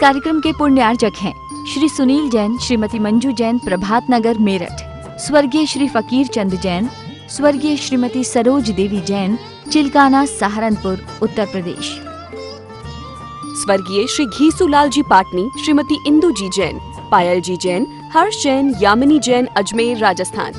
कार्यक्रम के पुण्यार्चक हैं श्री सुनील जैन, श्रीमती मंजू जैन, प्रभात नगर मेरठ। स्वर्गीय श्री फकीर चंद जैन, स्वर्गीय श्रीमती सरोज देवी जैन, चिलकाना, सहारनपुर, उत्तर प्रदेश। स्वर्गीय श्री घीसूलाल जी पाटनी, श्रीमती इंदू जी जैन, पायल जी जैन, हर्ष जैन, यामिनी जैन, अजमेर, राजस्थान।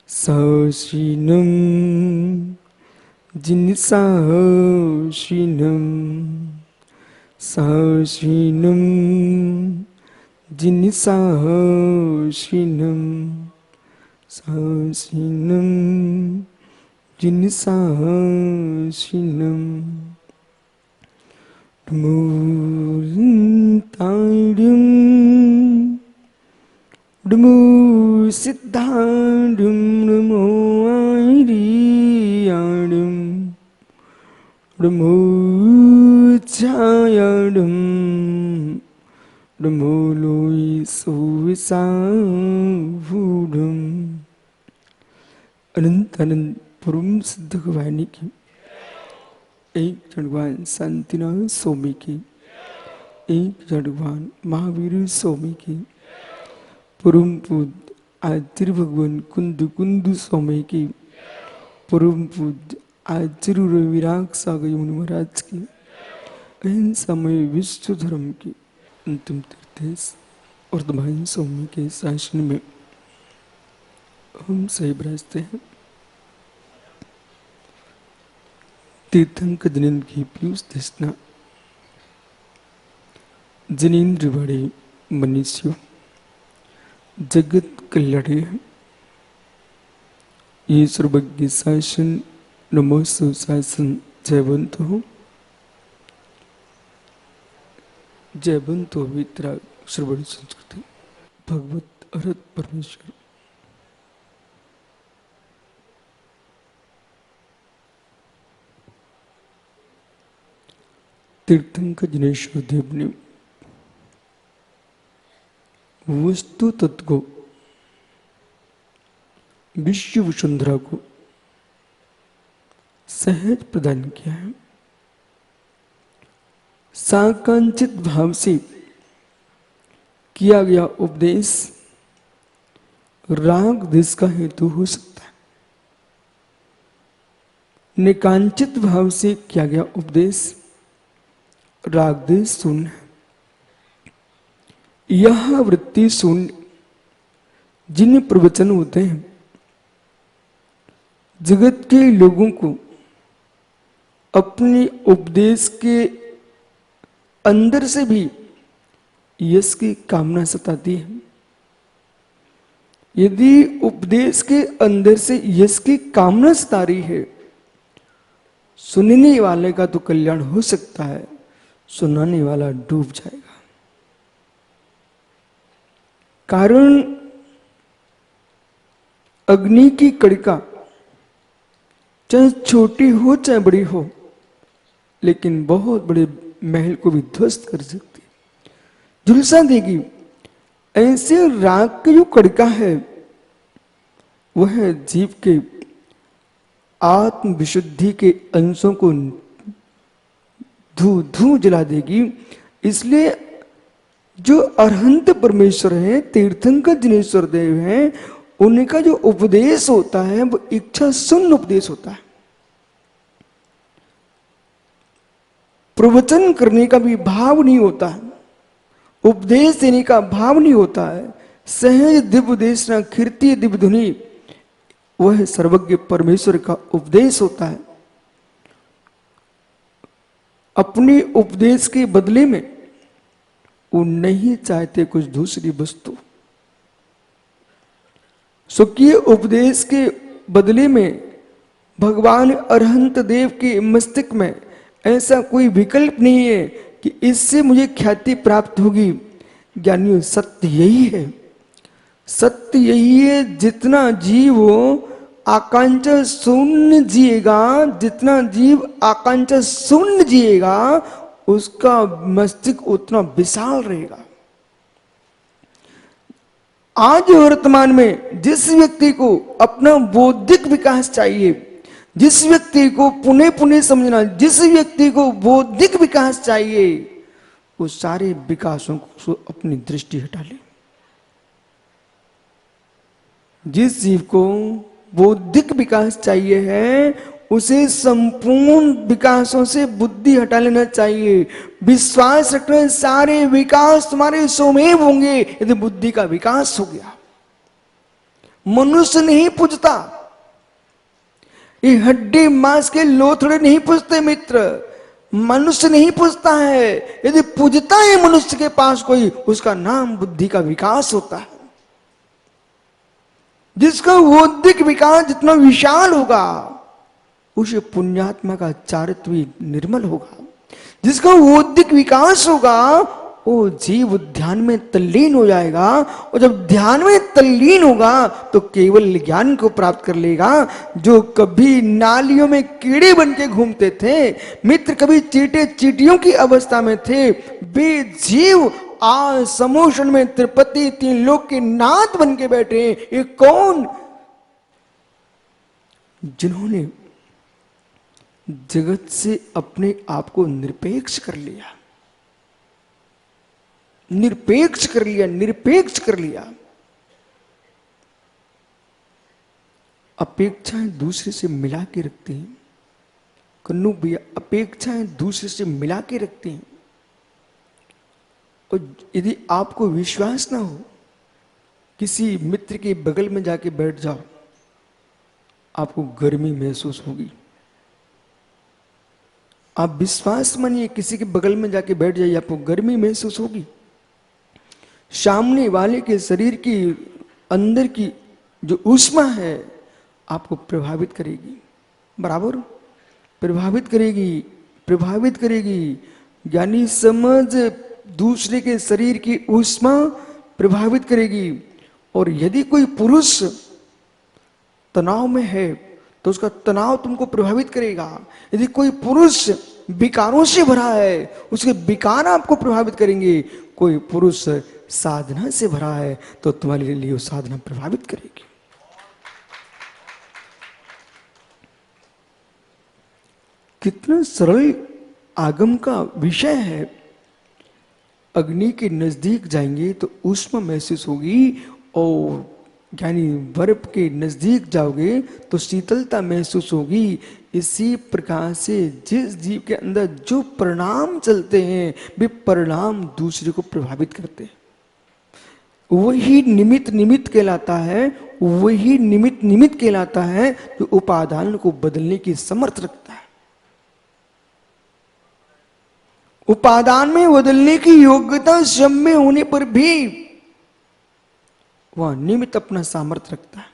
सशीनं जिनसाशीनं सशीनं जिनसाशीनं सशीनं जिनसाशीनं डमुताडुम डमु सिद्धाडुम नमो आइरियाडुम डमु छायाडुम डमु लोई सुविसावुडुम। अनंत अनंत परम सिद्ध भवानी की, एक भगवान शांतिनाथ स्वामी की, एक भगवान महावीर स्वामी की, परम पूज्य आचार्य भगवान कुंदू कुंदू स्वामी की, परम पूज्य आचार्य रविराग सागर मुनि महाराज की, समय विश्व धर्म की अंतिम तीर्थ वर्धमान स्वामी के शासन में हम सही बरसते हैं। तीर्थंकर जनेन्द्र की पीयूष दृष्णा जनेन्द्र बड़े मनुष्यों जगत कल्याणी है। ये सर्वज्ञ शासन नमोस्तु शासन जयवंत हो, जयवंत हो वितरा श्रवण संस्कृति भगवत अरहत परमेश्वर। तीर्थंकर जिनेश्वर देव ने वस्तु तत्व को, विश्व वसुंधरा को सहज प्रदान किया है। साकांक्षित भाव से किया गया उपदेश राग देश का हेतु हो सकता है, निकांक्षित भाव से किया गया उपदेश राग देश शून्य है। यह वृत्ति शून्य जिन प्रवचन होते हैं, जगत के लोगों को अपने उपदेश के अंदर से भी यश की कामना सताती है। यदि उपदेश के अंदर से यश की कामना सता रही है, सुनने वाले का तो कल्याण हो सकता है, सुनाने वाला डूब जाएगा। कारण अग्नि की कड़िका चाहे छोटी हो चाहे बड़ी हो, लेकिन बहुत बड़े महल को भी ध्वस्त कर सकती है, झुलसा देगी। ऐसे राग की जो कड़िका है वह जीव के आत्म विशुद्धि के अंशों को धू धू जला देगी। इसलिए जो अरहंत परमेश्वर हैं, तीर्थंकर जिनेश्वर देव हैं, उनका जो उपदेश होता है वो इच्छा शून्य उपदेश होता है। प्रवचन करने का भी भाव नहीं होता है, उपदेश देने का भाव नहीं होता है। सहज दिव्य देशना कीर्ति दिव्य धुनि, वह सर्वज्ञ परमेश्वर का उपदेश होता है। अपने उपदेश के बदले में वो नहीं चाहते कुछ दूसरी वस्तु। स्वकीय उपदेश के बदले में भगवान अरहंत देव के मस्तिष्क में ऐसा कोई विकल्प नहीं है कि इससे मुझे ख्याति प्राप्त होगी। ज्ञानियों, सत्य यही है, सत्य यही है। जितना जीव आकांक्षा शून्य जिएगा, जितना जीव आकांक्षा शून्य जिएगा, उसका मस्तिष्क उतना विशाल रहेगा। आज वर्तमान में जिस व्यक्ति को अपना बौद्धिक विकास चाहिए, जिस व्यक्ति को पुनः पुनः समझना, जिस व्यक्ति को बौद्धिक विकास चाहिए, वो सारे विकासों को अपनी दृष्टि हटा ले। जिस जीव को बौद्धिक विकास चाहिए है, उसे संपूर्ण विकासों से बुद्धि हटा लेना चाहिए। विश्वास रखना, सारे विकास तुम्हारे स्वमेव होंगे यदि बुद्धि का विकास हो गया। मनुष्य नहीं पूजता, ये हड्डी मांस के लोथड़े नहीं पूजते मित्र, मनुष्य नहीं पूजता है। यदि पूजता है मनुष्य के पास कोई, उसका नाम बुद्धि का विकास होता है। जिसका बौद्धिक विकास जितना विशाल होगा, उसे पुण्यात्मा का चारित्र्य भी निर्मल होगा। जिसका बौद्धिक विकास होगा, वो जीव ध्यान में तल्लीन हो जाएगा, और जब ध्यान में तल्लीन होगा तो केवल ज्ञान को प्राप्त कर लेगा। जो कभी नालियों में कीड़े बन के घूमते थे मित्र, कभी चींटे चींटियों की अवस्था में थे, वे जीव आज समोषण में त्रिपति तीन लोक के नाथ बन के बैठे हैं। ये कौन? जिन्होंने जगत से अपने आप को निरपेक्ष कर लिया, निरपेक्ष कर लिया, निरपेक्ष कर लिया। अपेक्षाएं दूसरे से मिला के रखते हैं कन्नू भैया, अपेक्षाएं दूसरे से मिला के रखते हैं। और यदि आपको विश्वास ना हो, किसी मित्र के बगल में जाके बैठ जाओ, आपको गर्मी महसूस होगी। आप विश्वास मानिए, किसी के बगल में जाके बैठ जाइए, आपको गर्मी महसूस होगी। सामने वाले के शरीर की अंदर की जो ऊष्मा है आपको प्रभावित करेगी, बराबर प्रभावित करेगी, प्रभावित करेगी। यानी समझ दूसरे के शरीर की ऊष्मा प्रभावित करेगी। और यदि कोई पुरुष तनाव में है तो उसका तनाव तुमको प्रभावित करेगा। यदि कोई पुरुष विकारों से भरा है, उसके विकार आपको प्रभावित करेंगे। कोई पुरुष साधना से भरा है तो तुम्हारे लिए वो साधना प्रभावित करेगी। कितना सरल आगम का विषय है। अग्नि के नजदीक जाएंगे तो ऊष्मा महसूस होगी, और यानी बर्फ के नजदीक जाओगे तो शीतलता महसूस होगी। इसी प्रकार से जिस जीव के अंदर जो परिणाम चलते हैं, वे परिणाम दूसरे को प्रभावित करते हैं। वही निमित्त निमित्त कहलाता है, वही निमित्त निमित्त कहलाता है जो उपादान को बदलने की समर्थ रखता है। उपादान में बदलने की योग्यता स्वयं में होने पर भी वह निमित्त अपना सामर्थ्य रखता है।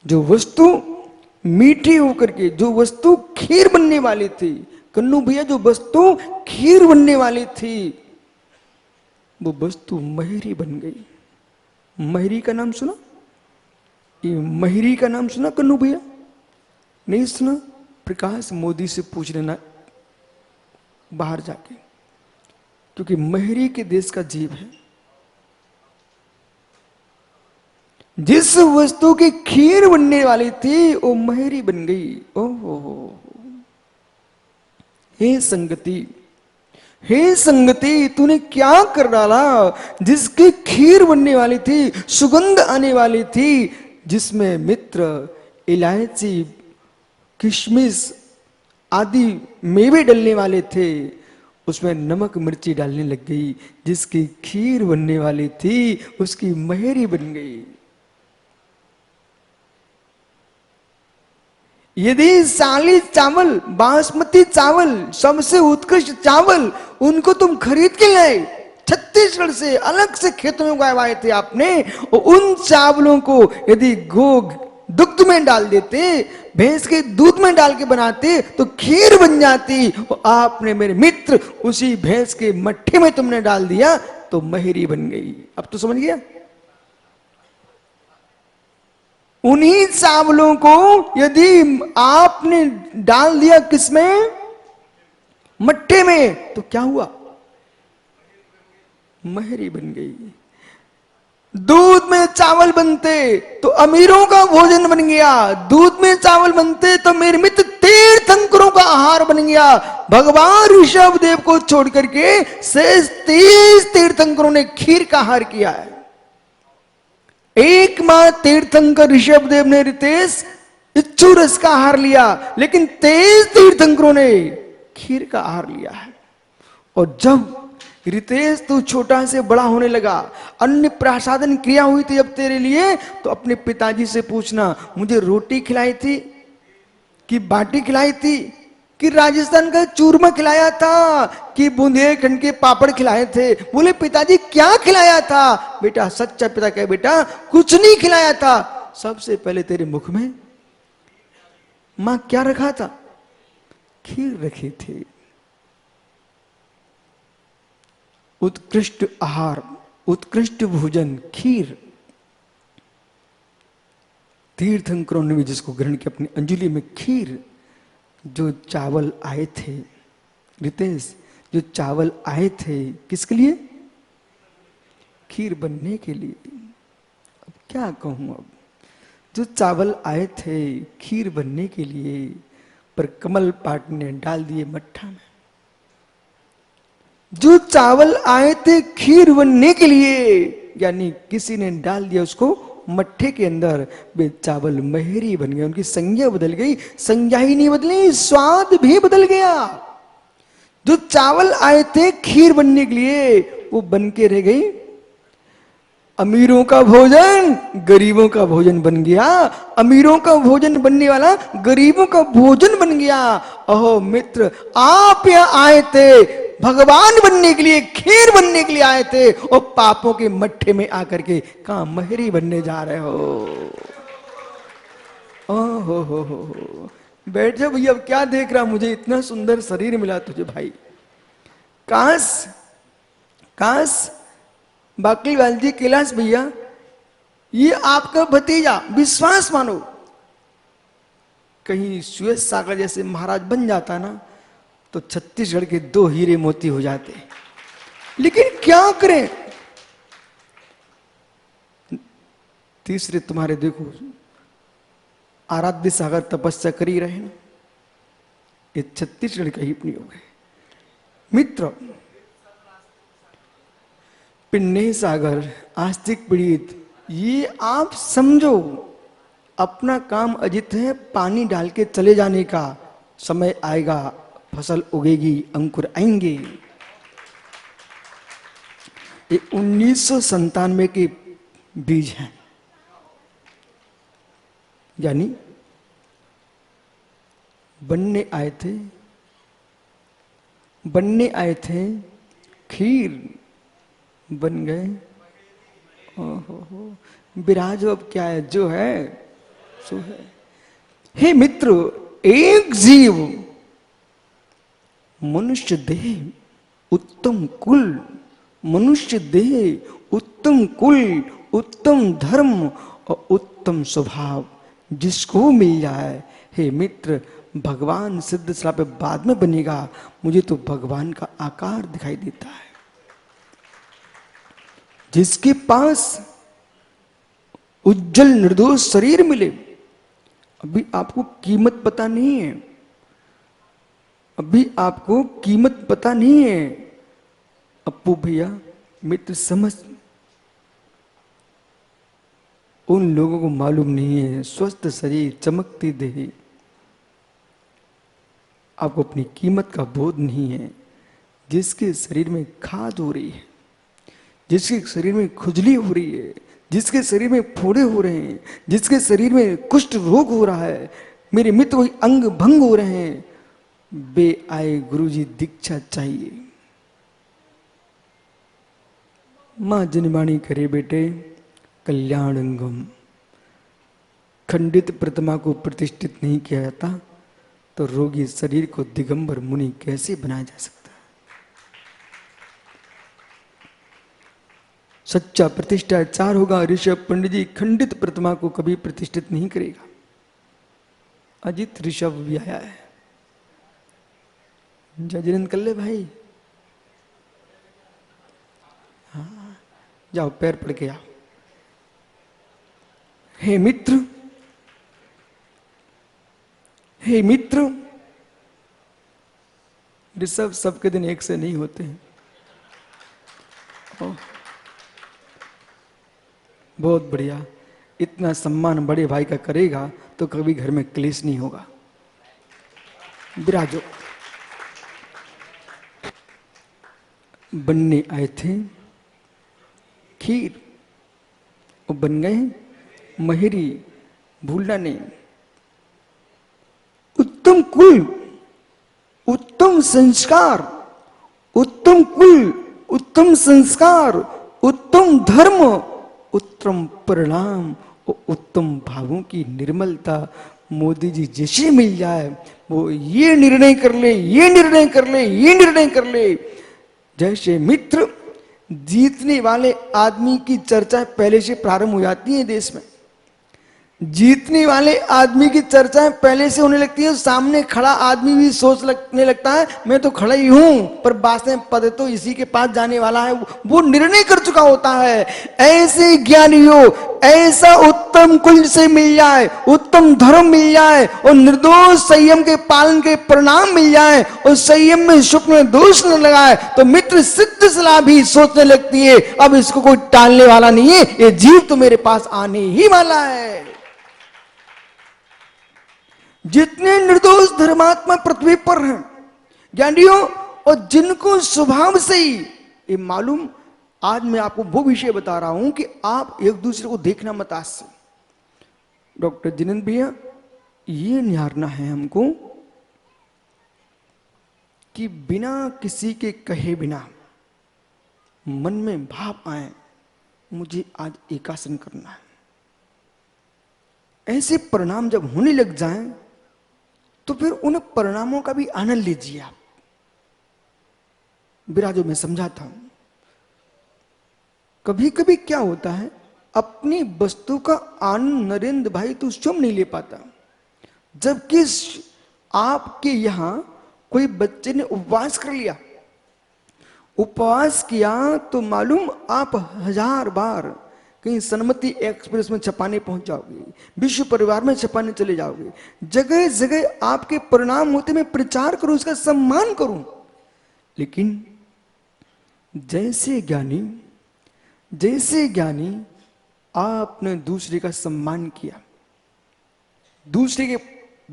जो वस्तु मीठी होकर के, जो वस्तु खीर बनने वाली थी, कन्नू भैया, जो वस्तु खीर बनने वाली थी, वो वस्तु महरी बन गई। महरी का नाम सुना? ये महरी का नाम सुना कन्नू भैया? नहीं सुना? प्रकाश मोदी से पूछ लेना बाहर जाके, क्योंकि महरी के देश का जीव है। जिस वस्तु की खीर बनने वाली थी वो महरी बन गई। ओहो, हे संगति, हे संगति, तूने क्या कर डाला? जिसकी खीर बनने वाली थी, सुगंध आने वाली थी, जिसमें मित्र इलायची, किशमिश, आदि मेवे डलने वाले थे, उसमें नमक मिर्ची डालने लग गई। जिसकी खीर बनने वाली थी उसकी महेरी बन गई। यदि साली चावल, बासमती चावल, सबसे उत्कृष्ट चावल, उनको तुम खरीद के लाए छत्तीसगढ़ से, अलग से खेतों में उगाए थे आपने, और उन चावलों को यदि गो दुग्ध में डाल देते, भैंस के दूध में डाल के बनाते तो खीर बन जाती। और आपने मेरे मित्र उसी भैंस के मट्ठे में तुमने डाल दिया तो महेरी बन गई। अब तो समझ गया। उन्हीं चावलों को यदि आपने डाल दिया किसमें, मट्ठे में, तो क्या हुआ, महेरी बन गई। दूध में चावल बनते तो अमीरों का भोजन बन गया, दूध में चावल बनते तो मेरे मित्र तीर्थंकरों का आहार बन गया। भगवान ऋषभ देव को छोड़ करके शेष 30 तीर्थंकरों ने खीर का आहार किया है। एकमात्र तीर्थंकर ऋषभ देव ने रितेश इच्छु रस का आहार लिया, लेकिन 23 तीर्थंकरों ने खीर का आहार लिया है। और जब रितेश तू छोटा से बड़ा होने लगा, अन्न प्रसादन क्रिया हुई थी अब तेरे लिए, तो अपने पिताजी से पूछना, मुझे रोटी खिलाई थी कि बाटी खिलाई थी कि राजस्थान का चूरमा खिलाया था कि बुंदेलखंड के पापड़ खिलाए थे। बोले पिताजी क्या खिलाया था? बेटा सच्चा पिता कहे, बेटा कुछ नहीं खिलाया था, सबसे पहले तेरे मुख में मां क्या रखा था? खीर रखी थी। उत्कृष्ट आहार, उत्कृष्ट भोजन, खीर। तीर्थंकरों ने भी जिसको ग्रहण किया अपनी अंजलि में खीर। जो चावल आए थे रितेश, जो चावल आए थे किसके लिए? खीर बनने के लिए। अब क्या कहूं, अब जो चावल आए थे खीर बनने के लिए, पर कमल पाट ने डाल दिए मट्ठा में। जो चावल आए थे खीर बनने के लिए, यानी किसी ने डाल दिया उसको मट्ठे के अंदर, वे चावल महेरी बन गए। उनकी संज्ञा बदल गई, संज्ञा ही नहीं बदली, स्वाद भी बदल गया। जो चावल आए थे खीर बनने के लिए, वो बन के रह गई अमीरों का भोजन, गरीबों का भोजन बन गया। अमीरों का भोजन बनने वाला गरीबों का भोजन बन गया। अहो मित्र, आप यहां आए थे भगवान बनने के लिए, खीर बनने के लिए आए थे, और पापों के मट्ठे में आकर के कहां महेरी बनने जा रहे हो? हो बैठ जा भैया। अब क्या देख रहा, मुझे इतना सुंदर शरीर मिला तुझे भाई। काश काश बाकलीवाल जी, कैलाश भैया, ये आपका भतीजा, विश्वास मानो, कहीं सुएज सागर जैसे महाराज बन जाता ना, तो छत्तीसगढ़ के 2 हीरे मोती हो जाते। लेकिन क्या करें, तीसरे तुम्हारे देखो आराध्य सागर तपस्या कर ही रहे ना, ये छत्तीसगढ़ का ही नहीं हो गए। मित्र, पिन्ने सागर, आस्तिक पीड़ित, ये आप समझो अपना काम अजित है, पानी डाल के चले जाने का। समय आएगा, फसल उगेगी, अंकुर आएंगे। ये 1997 के बीज हैं, यानी बनने आए थे, खीर बन गए। ओहो, विराज अब क्या है, जो है सो है। हे मित्र, एक जीव मनुष्य देह उत्तम कुल, मनुष्य देह उत्तम कुल, उत्तम धर्म और उत्तम स्वभाव जिसको मिल जाए, हे मित्र, भगवान सिद्ध श्राप बाद में बनेगा। मुझे तो भगवान का आकार दिखाई देता है। जिसके पास उज्जवल निर्दोष शरीर मिले, अभी आपको कीमत पता नहीं है, अभी आपको कीमत पता नहीं है। अप्पू भैया, मित्र, समझ, उन लोगों को मालूम नहीं है। स्वस्थ शरीर, चमकती देह, आपको अपनी कीमत का बोध नहीं है। जिसके शरीर में खाज हो रही है, जिसके शरीर में खुजली हो रही है, जिसके शरीर में फोड़े हो रहे हैं, जिसके शरीर में कुष्ठ रोग हो रहा है, मेरे मित्र कोई अंग भंग हो रहे हैं, बे आए गुरुजी दीक्षा चाहिए। मां जनवाणी करे बेटे कल्याणंगम। खंडित प्रतिमा को प्रतिष्ठित नहीं किया जाता तो रोगी शरीर को दिगंबर मुनि कैसे बनाया जा सकता है। सच्चा प्रतिष्ठा चार होगा। ऋषभ पंडित जी खंडित प्रतिमा को कभी प्रतिष्ठित नहीं करेगा। अजित ऋषभ भी आया है। जजनंद कर ले भाई, हाँ जाओ पैर पड़ के आओ। हे मित्र, हे मित्र, ऋषभ सबके दिन एक से नहीं होते हैं। बहुत बढ़िया। इतना सम्मान बड़े भाई का करेगा तो कभी घर में क्लेश नहीं होगा। विराजो। बनने आए थे खीर, वो बन गए महेरी। भूलना नहीं। उत्तम कुल, उत्तम संस्कार, उत्तम कुल, उत्तम संस्कार, उत्तम धर्म, उत्तम परिणाम और उत्तम भावों की निर्मलता मोदी जी जैसे मिल जाए, वो ये निर्णय कर ले, ये निर्णय कर ले, ये निर्णय कर ले। जैसे मित्र, जीतने वाले आदमी की चर्चा पहले से प्रारंभ हो जाती है देश में। जीतने वाले आदमी की चर्चा पहले से होने लगती है। सामने खड़ा आदमी भी सोचने लगता है मैं तो खड़ा ही हूं, पर बासें पद तो इसी के पास जाने वाला है। वो निर्णय कर चुका होता है। ऐसे ज्ञानियों, ऐसा उत्तम कुल से मिल जाए, उत्तम धर्म मिल जाए और निर्दोष संयम के पालन के परिणाम मिल जाए और संयम में सुख में दोष न लगाए तो मित्र सिद्ध सलाह भी सोचने लगती है अब इसको कोई टालने वाला नहीं है, ये जीव तो मेरे पास आने ही वाला है। जितने निर्दोष धर्मात्मा पृथ्वी पर हैं ज्ञानियों, और जिनको स्वभाव से ही ये मालूम, आज मैं आपको वो विषय बता रहा हूं कि आप एक दूसरे को देखना मत। आज से डॉक्टर जिनेंद्र भैया ये निहारना है हमको कि बिना किसी के कहे बिना मन में भाव आए मुझे आज एकासन करना है। ऐसे परिणाम जब होने लग जाएं तो फिर उन परिणामों का भी आनंद लीजिए आप। विराजो मैं समझाता हूं। कभी कभी क्या होता है, अपनी वस्तु का आनंद नरेंद्र भाई तू स्वयं नहीं ले पाता, जबकि आपके यहां कोई बच्चे ने उपवास कर लिया, उपवास किया तो मालूम आप 1000 बार कहीं सन्मति एक्सप्रेस में छपाने पहुंच जाओगे, विश्व परिवार में छपाने चले जाओगे। जगह जगह आपके परिणाम होते, मैं प्रचार करूं, उसका सम्मान करूं। लेकिन जैसे ज्ञानी आपने दूसरे का सम्मान किया, दूसरे के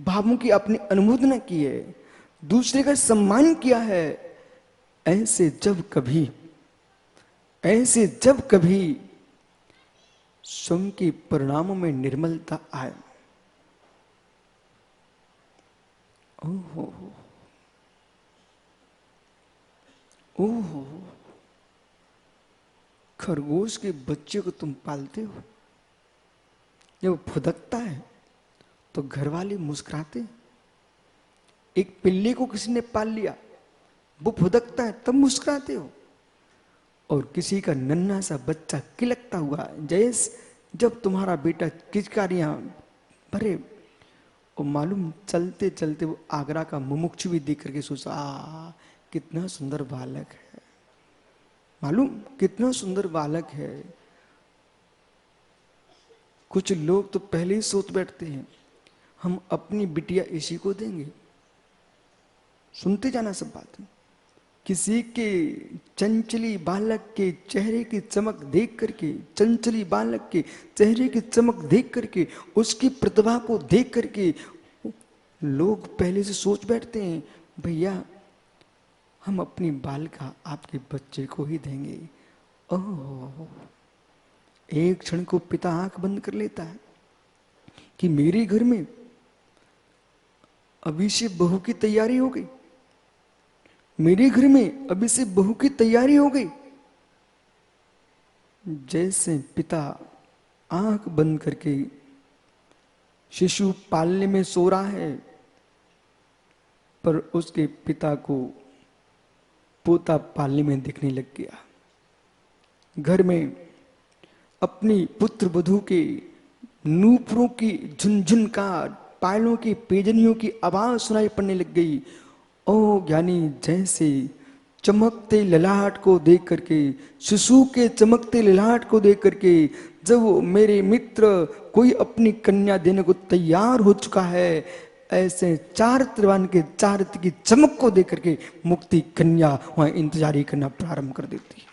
भावों की अपनी अनुमोदना की है, दूसरे का सम्मान किया है, ऐसे जब कभी स्वयं के परिणामों में निर्मलता आए, ओहो ओहो, खरगोश के बच्चे को तुम पालते हो, जब फुदकता है तो घर वाले मुस्कुराते। एक पिल्ले को किसी ने पाल लिया, वो फुदकता है तब मुस्कुराते हो। और किसी का नन्हा सा बच्चा किलकता हुआ, जब तुम्हारा बेटा किचकारियां भरे, और मालूम चलते चलते वो आगरा का मुमुक्षु भी देख करके सोचा कितना सुंदर बालक है, मालूम कितना सुंदर बालक है। कुछ लोग तो पहले ही सोच बैठते हैं हम अपनी बिटिया इसी को देंगे। सुनते जाना सब बात। किसी के चंचली बालक के चेहरे की चमक देख करके, चंचली बालक के चेहरे की चमक देख करके, उसकी प्रतिभा को देख करके लोग पहले से सोच बैठते हैं भैया हम अपनी बालिका आपके बच्चे को ही देंगे। ओह, एक क्षण को पिता आंख बंद कर लेता है कि मेरे घर में अभी से बहू की तैयारी हो गई, मेरे घर में अभी से बहू की तैयारी हो गई। जैसे पिता आंख बंद करके शिशु पालने में सो रहा है, पर उसके पिता को पोता पालने में दिखने लग गया। घर में अपनी पुत्र वधू के नूपुरों की झुनझुनकार, पायलों की पेजनियों की आवाज सुनाई पड़ने लग गई। ओ ज्ञानी, जैसे चमकते ललाट को देख करके, शिशु के चमकते ललाट को देख करके जब मेरे मित्र कोई अपनी कन्या देने को तैयार हो चुका है, ऐसे चारित्रवान के चारित्र की चमक को देख करके मुक्ति कन्या वहां इंतजार ही करना प्रारंभ कर देती है।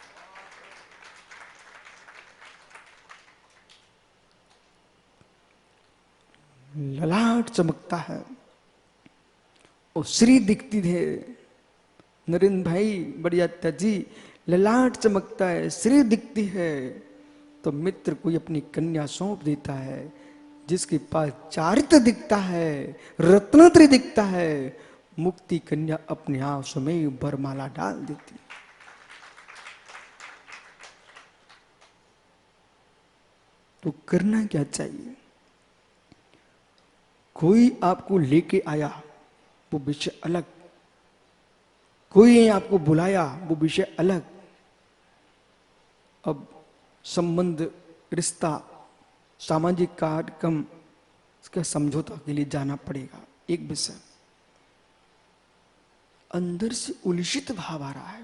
ललाट चमकता है और श्री दिखती है। नरेंद्र भाई बढ़िया जी, ललाट चमकता है, श्री दिखती है, तो मित्र कोई अपनी कन्या सौंप देता है जिसके पास चारित्र दिखता है, रत्नत्रय दिखता है। मुक्ति कन्या अपने आप स्वयं वरमाला डाल देती है। तो करना क्या चाहिए? कोई आपको लेके आया वो विषय अलग, कोई आपको बुलाया वो विषय अलग। अब संबंध, रिश्ता, सामाजिक कार्यक्रम, इसका समझौता के लिए जाना पड़ेगा। एक विषय अंदर से उलसित भाव आ रहा है।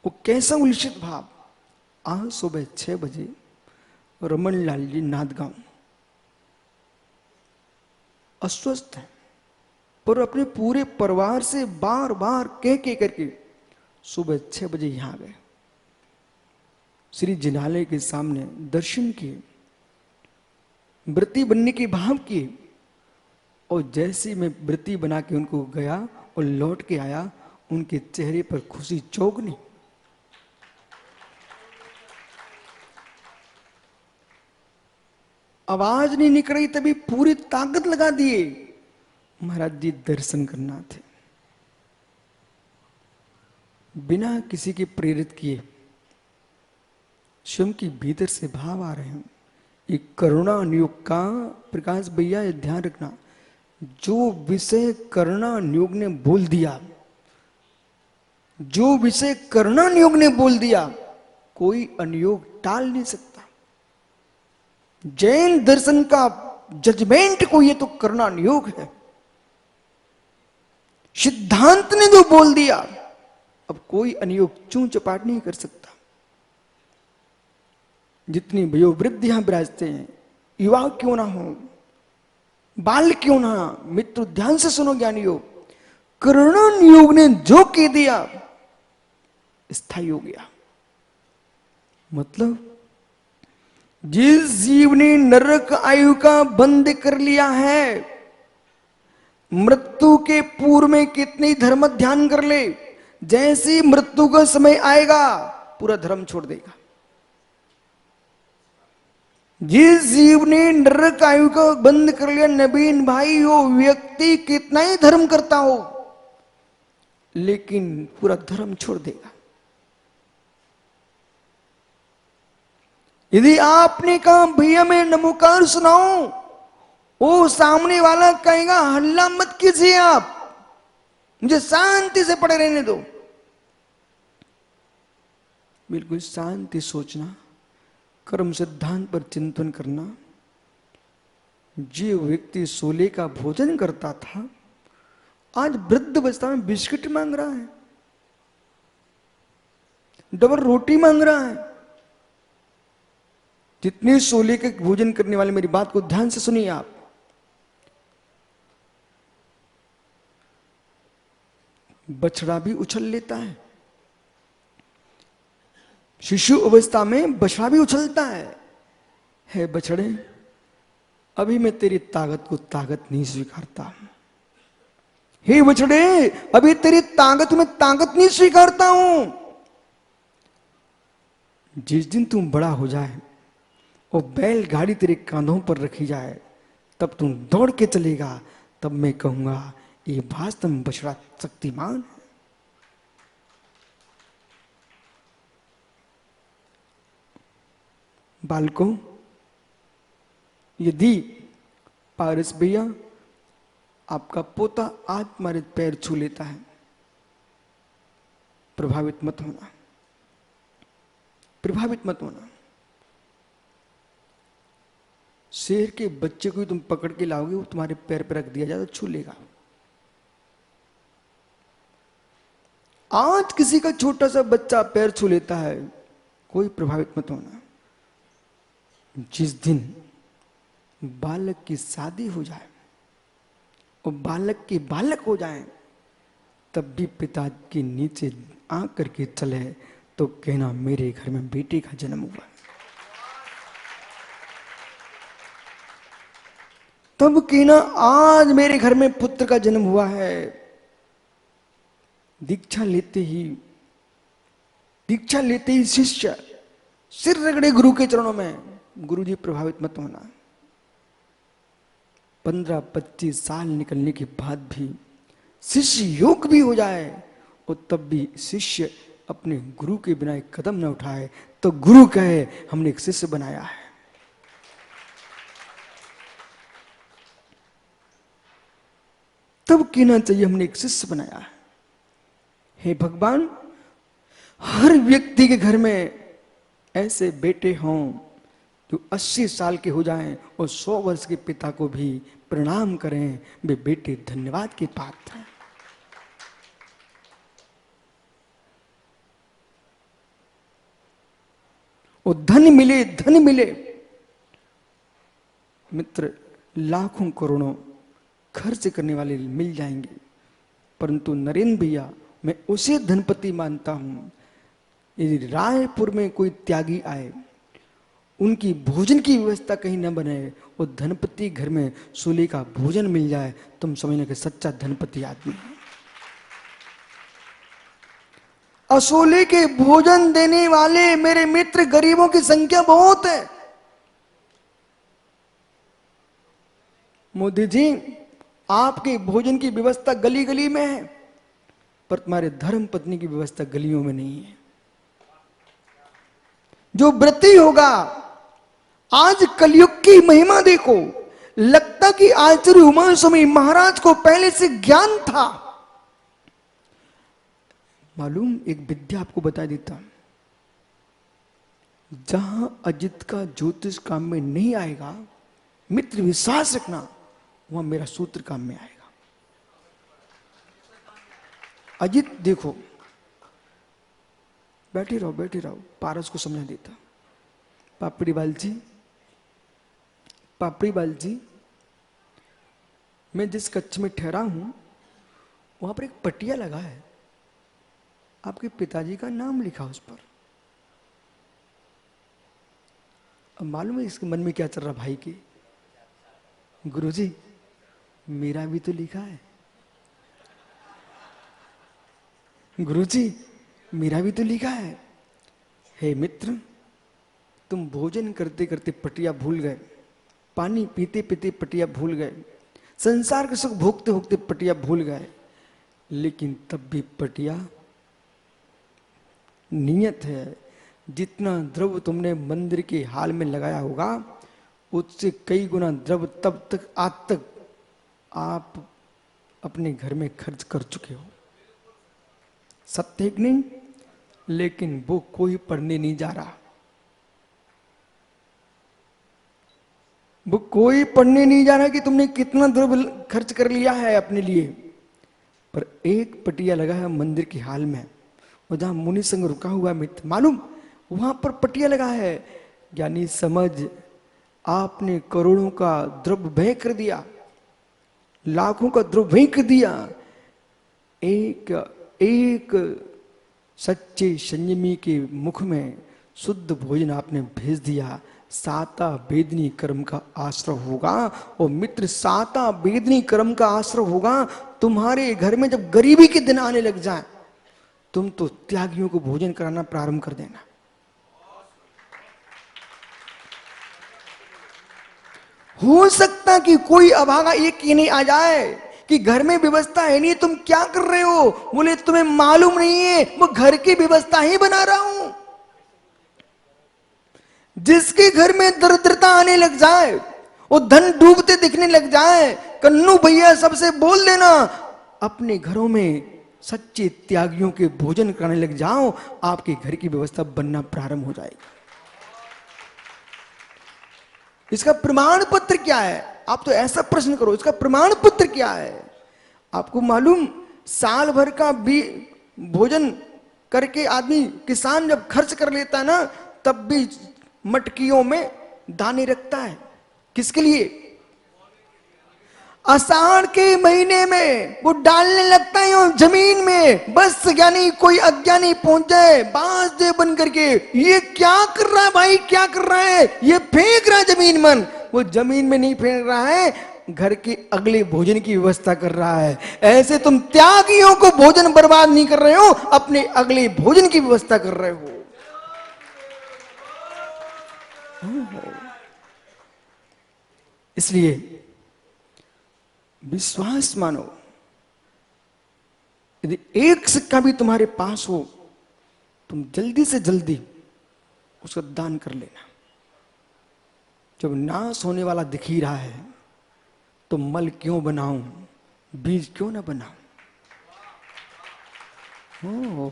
वो कैसा उलसित भाव? आज सुबह 6 बजे रमन लाल जी नादगांव अस्वस्थ है, पर अपने पूरे परिवार से बार बार कह करके सुबह 6 बजे यहां गए। श्री जिनालय के सामने दर्शन किए, व्रती बनने के भाव किए, और जैसे मैं व्रती बना के उनको गया और लौट के आया, उनके चेहरे पर खुशी चौगनी। आवाज नहीं निकल रही, तभी पूरी ताकत लगा दिए, महाराज जी दर्शन करना थे। बिना किसी के प्रेरित किए स्वयं के भीतर से भाव आ रहे हैं। एक करुणा नियोग का, प्रकाश भैया ये ध्यान रखना, जो विषय करुणा नियोग ने बोल दिया, जो विषय करुणा नियोग ने बोल दिया, कोई अनियोग टाल नहीं सकता। जैन दर्शन का जजमेंट को ये तो करुणा नियोग है। सिद्धांत ने जो बोल दिया, अब कोई अनियोग चूं चपाट नहीं कर सकता। जितनी वयोवृद्ध यहां विराजते हैं, युवा क्यों ना हो, बाल क्यों ना, मित्र ध्यान से सुनो ज्ञानियों, करुणा नियोग ने जो कह दिया स्थायी हो गया। मतलब जिस जीव ने नरक आयु का बंद कर लिया है, मृत्यु के पूर्व में कितनी धर्म ध्यान कर ले, जैसी मृत्यु का समय आएगा पूरा धर्म छोड़ देगा। जिस जीव ने नरक आयु का बंद कर लिया, नवीन भाई, हो व्यक्ति कितना ही धर्म करता हो, लेकिन पूरा धर्म छोड़ देगा। यदि आपने कहा भैया मैं नमोकार सुनाऊं, वो सामने वाला कहेगा हल्ला मत कीजिए, आप मुझे शांति से पड़े रहने दो। बिल्कुल शांति सोचना, कर्म सिद्धांत पर चिंतन करना। जो व्यक्ति सोले का भोजन करता था, आज वृद्ध अवस्था में बिस्किट मांग रहा है, डबल रोटी मांग रहा है। जितने सोले के भोजन करने वाले, मेरी बात को ध्यान से सुनिए आप, बछड़ा भी उछल लेता है। शिशु अवस्था में बछड़ा भी उछलता है बछड़े, अभी मैं तेरी ताकत को ताकत नहीं स्वीकारता। हे बछड़े, अभी तेरी ताकत में ताकत नहीं स्वीकारता हूं। जिस दिन तुम बड़ा हो जाए और बैलगाड़ी तेरे कांधों पर रखी जाए, तब तुम दौड़ के चलेगा, तब मैं कहूंगा ये वास्तव में बछड़ा शक्तिमान है। बालकों, यदि पारस भैया आपका पोता आज तुम्हारे पैर छू लेता है, प्रभावित मत होना, प्रभावित मत होना। शेर के बच्चे को तुम पकड़ के लाओगे, वो तुम्हारे पैर पर रख दिया जाए तो छू लेगा। आज किसी का छोटा सा बच्चा पैर छू लेता है, कोई प्रभावित मत होना। जिस दिन बालक की शादी हो जाए और बालक के बालक हो जाए, तब भी पिता के नीचे आंख करके चले तो कहना मेरे घर में बेटे का जन्म हुआ। तब कहना आज मेरे घर में पुत्र का जन्म हुआ है। दीक्षा लेते ही शिष्य सिर रगड़े गुरु के चरणों में, गुरु जी प्रभावित मत होना। 15-25 साल निकलने के बाद भी शिष्य योग भी हो जाए और तब भी शिष्य अपने गुरु के बिना एक कदम न उठाए, तो गुरु कहे हमने एक शिष्य बनाया है। तब कहना चाहिए हमने एक शिष्य बनाया है। हे भगवान, हर व्यक्ति के घर में ऐसे बेटे हों जो 80 साल के हो जाएं और 100 वर्ष के पिता को भी प्रणाम करें, वे बेटे धन्यवाद के पात्र हैं। और धन मिले, धन मिले, मित्र लाखों करोड़ों खर्च करने वाले मिल जाएंगे, परंतु नरेंद्र भैया मैं उसे धनपति मानता हूं यदि रायपुर में कोई त्यागी आए, उनकी भोजन की व्यवस्था कहीं न बने और धनपति घर में सूले का भोजन मिल जाए, तुम समझना कि सच्चा धनपति आदमी है। असोले के भोजन देने वाले मेरे मित्र गरीबों की संख्या बहुत है। मोदी जी, आपके भोजन की व्यवस्था गली गली में है, पर तुम्हारे धर्म पत्नी की व्यवस्था गलियों में नहीं है। जो व्रती होगा, आज कलयुग की महिमा देखो, लगता कि आचार्य उमा स्वामी महाराज को पहले से ज्ञान था। मालूम, एक विद्या आपको बता देता, जहां अजित का ज्योतिष काम में नहीं आएगा, मित्र विश्वास रखना, वहां मेरा सूत्र काम में आएगा। अजित देखो, बैठे रहो, पारस को समझा देता। पापड़ी बाल जी, मैं जिस कच्छ में ठहरा हूं वहां पर एक पटिया लगा है, आपके पिताजी का नाम लिखा उस पर। अब मालूम है इसके मन में क्या चल रहा भाई के? गुरुजी, मेरा भी तो लिखा है। गुरुजी, मेरा भी तो लिखा है। हे मित्र, तुम भोजन करते करते पटिया भूल गए, पानी पीते पीते पटिया भूल गए, संसार के सुख भोगते भोगते पटिया भूल गए, लेकिन तब भी पटिया नियत है। जितना द्रव तुमने मंदिर के हाल में लगाया होगा, उससे कई गुना द्रव तब तक आज तक आप अपने घर में खर्च कर चुके हो। सत्य है कि नहीं? लेकिन वो कोई पढ़ने नहीं जा रहा, वो कोई पढ़ने नहीं जा रहा कि तुमने कितना द्रव्य खर्च कर लिया है अपने लिए। पर एक पटिया लगा है मंदिर की हाल में, और जहां मुनि संग रुका हुआ मित्र, मालूम वहां पर पटिया लगा है, यानी समझ आपने करोड़ों का द्रव्य व्यय कर दिया, लाखों का द्रव्य व्यय कर दिया। एक सच्चे संयमी के मुख में शुद्ध भोजन आपने भेज दिया, साता वेदनी कर्म का आश्रय होगा, और मित्र साता वेदनी कर्म का आश्रय होगा। तुम्हारे घर में जब गरीबी के दिन आने लग जाए, तुम तो त्यागियों को भोजन कराना प्रारंभ कर देना। हो सकता कि कोई अभागा एक ही नहीं आ जाए कि घर में व्यवस्था है नहीं, तुम क्या कर रहे हो? बोले तुम्हें मालूम नहीं है, वो घर की व्यवस्था ही बना रहा हूं। जिसके घर में दरिद्रता आने लग जाए, वो धन डूबते दिखने लग जाए, कन्नू भैया सबसे बोल देना, अपने घरों में सच्चे त्यागियों के भोजन कराने लग जाओ, आपके घर की व्यवस्था बनना प्रारंभ हो जाएगी। इसका प्रमाण पत्र क्या है? आप तो ऐसा प्रश्न करो, इसका प्रमाण पत्र क्या है? आपको मालूम, साल भर का भी भोजन करके आदमी, किसान जब खर्च कर लेता है ना, तब भी मटकियों में दाने रखता है। किसके लिए? आषाढ़ के महीने में वो डालने लगता है जमीन में, बस यानी कोई अज्ञानी पहुंच जाए बांस दे बन करके, ये क्या कर रहा है भाई, क्या कर रहा है? ये फेंक रहा है जमीन मन। वो जमीन में नहीं फेंक रहा है, घर के अगले भोजन की व्यवस्था कर रहा है। ऐसे तुम त्यागियों को भोजन बर्बाद नहीं कर रहे हो, अपने अगले भोजन की व्यवस्था कर रहे हो। इसलिए विश्वास मानो, यदि एक सिक्का भी तुम्हारे पास हो, तुम जल्दी से जल्दी उसका दान कर लेना। जब नाश होने वाला दिख ही रहा है, तो मल क्यों बनाऊं, बीज क्यों ना बनाऊं?